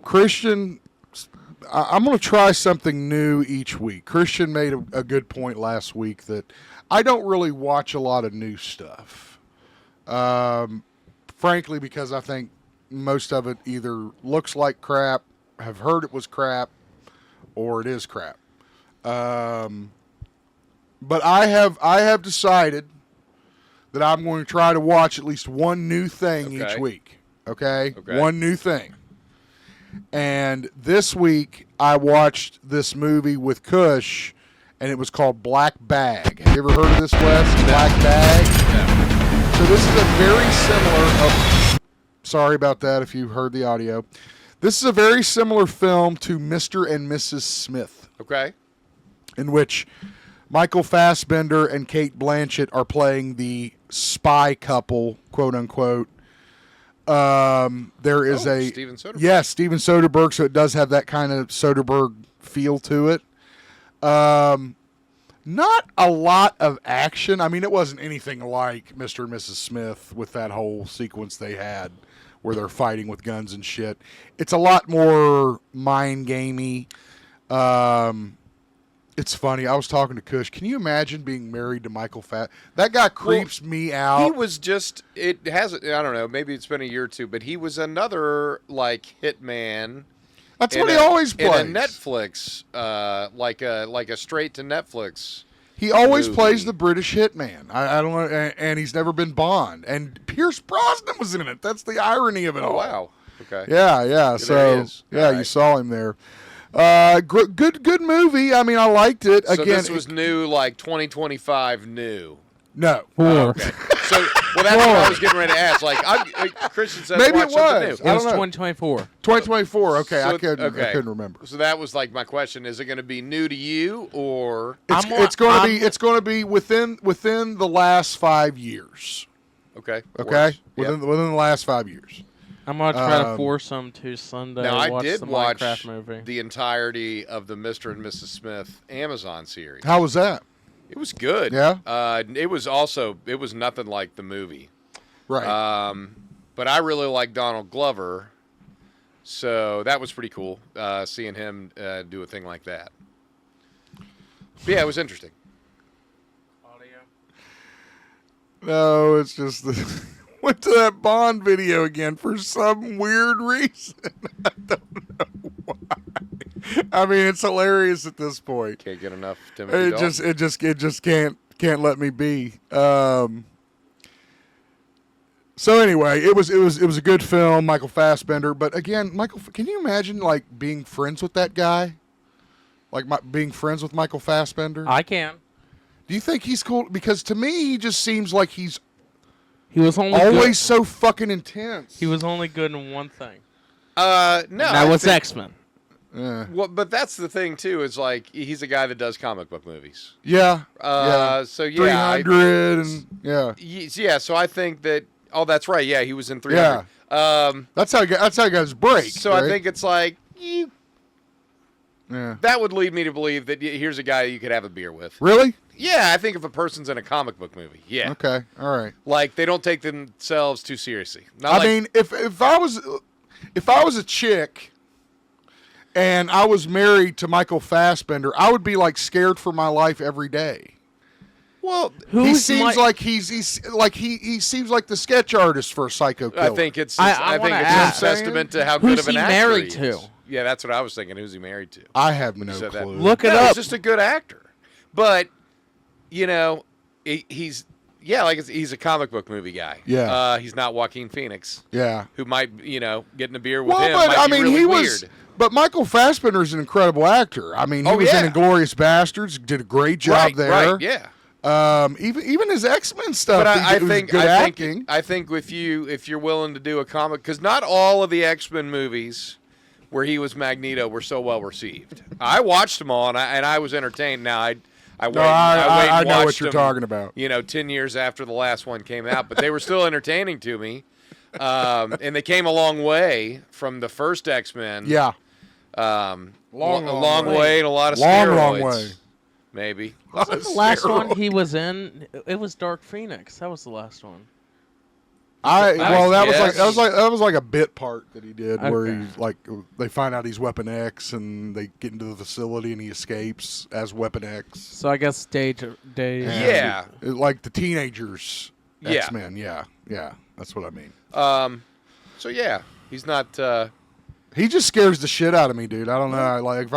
Christian, I'm going to try something new each week. Christian made a good point last week that I don't really watch a lot of new stuff. Frankly, because I think most of it either looks like crap, have heard it was crap, or it is crap. But I have decided that I'm going to try to watch at least one new thing each week. Okay? One new thing. And this week I watched this movie with Cush, and it was called Black Bag. Have you ever heard of this, Wes? Black Bag? No. So this is a very similar. Sorry about that if you heard the audio. This is a very similar film to Mr. and Mrs. Smith. Okay. In which Michael Fassbender and Cate Blanchett are playing the spy couple, quote unquote. There is Steven Soderbergh. Yes, Steven Soderbergh, so it does have that kind of Soderbergh feel to it. Not a lot of action. I mean, it wasn't anything like Mr. and Mrs. Smith with that whole sequence they had where they're fighting with guns and shit. It's a lot more mind gamey. It's funny. I was talking to Cush. Can you imagine being married to Michael Fassbender? That guy creeps me out. He was just, I don't know, maybe it's been a year or two, but he was another, like, hitman. That's what he always plays. In a Netflix, like a straight to Netflix. He always plays the British hitman. I don't know, and he's never been Bond. And Pierce Brosnan was in it. That's the irony of it all. Oh, wow. Okay. Yeah. So, you saw him there. Good movie. I mean, I liked it. So Again, this was new, like 2025 new. No. Okay. So, that's what I was getting ready to ask. Like, Christian said, maybe watch it was. New. It was 2024. 2024. Okay, So, I couldn't remember. So that was like my question: is it going to be new to you, or it's going to be within the last 5 years? Okay. Within the last 5 years. I'm going to try to force them to Sunday. Now, I did the watch Minecraft movie. the entirety of the Mr. and Mrs. Smith Amazon series. How was that? It was good. Yeah? It was nothing like the movie. Right. But I really like Donald Glover, so that was pretty cool, seeing him do a thing like that. But yeah, it was interesting. Audio? No, it's just went to that Bond video again for some weird reason. I don't know why. I mean, it's hilarious at this point. Can't get enough Timothy Dalton. It just can't let me be. So anyway, it was a good film, Michael Fassbender. But again, Michael, can you imagine like being friends with that guy? Like being friends with Michael Fassbender? I can. Do you think he's cool? Because to me, he just seems like he was only always good. so fucking intense. He was only good in one thing. No, that was X-Men. Yeah. Well, but that's the thing too. Is like he's a guy that does comic book movies. Yeah. So yeah, 300 and yeah. Yeah. So I think that. Oh, that's right. Yeah, he was in 300. Yeah. That's how he got his break. So right? I think it's like Yeah. that would lead me to believe that here's a guy you could have a beer with. Really? Yeah, I think if a person's in a comic book movie, yeah. Okay. All right. Like they don't take themselves too seriously. I mean, if I was a chick and I was married to Michael Fassbender, I would be like scared for my life every day. well, He seems like he seems like the sketch artist for a psycho killer. I think it's I think wanna it's ask. a testament to how good Who's of an he actor married he to? is. Yeah, that's what I was thinking. Who's he married to? I have no said that. clue. Look it No, up. he's just a good actor. But he's he's a comic book movie guy. Yeah. He's not Joaquin Phoenix, Yeah. who might getting a beer with him. But might I be mean, really he weird. was. But Michael Fassbender is an incredible actor. I mean, he was in *Inglourious Bastards*, did a great job there. Right, yeah. Even his X-Men stuff. But I it was think good acting. I think if you're willing to do a comic, because not all of the X-Men movies where he was Magneto were so well received. I watched them all, and I was entertained. Now I I know what watched you're them, talking about. 10 years after the last one came out, but they were still entertaining to me. And they came a long way from the first X-Men. Yeah. Long way and a lot of steroids. Long way. Maybe. Wasn't the last one he was in? It was Dark Phoenix. That was the last one. That was like a bit part that he did where Okay. he's like they find out he's Weapon X and they get into the facility and he escapes as Weapon X. So I guess stage. Yeah. Like the teenagers Yeah. X-Men. Yeah, that's what I mean. So yeah, he's not. He just scares the shit out of me, dude. I don't know. Like if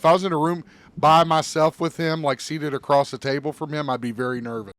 I was in a room by myself with him, like seated across the table from him, I'd be very nervous.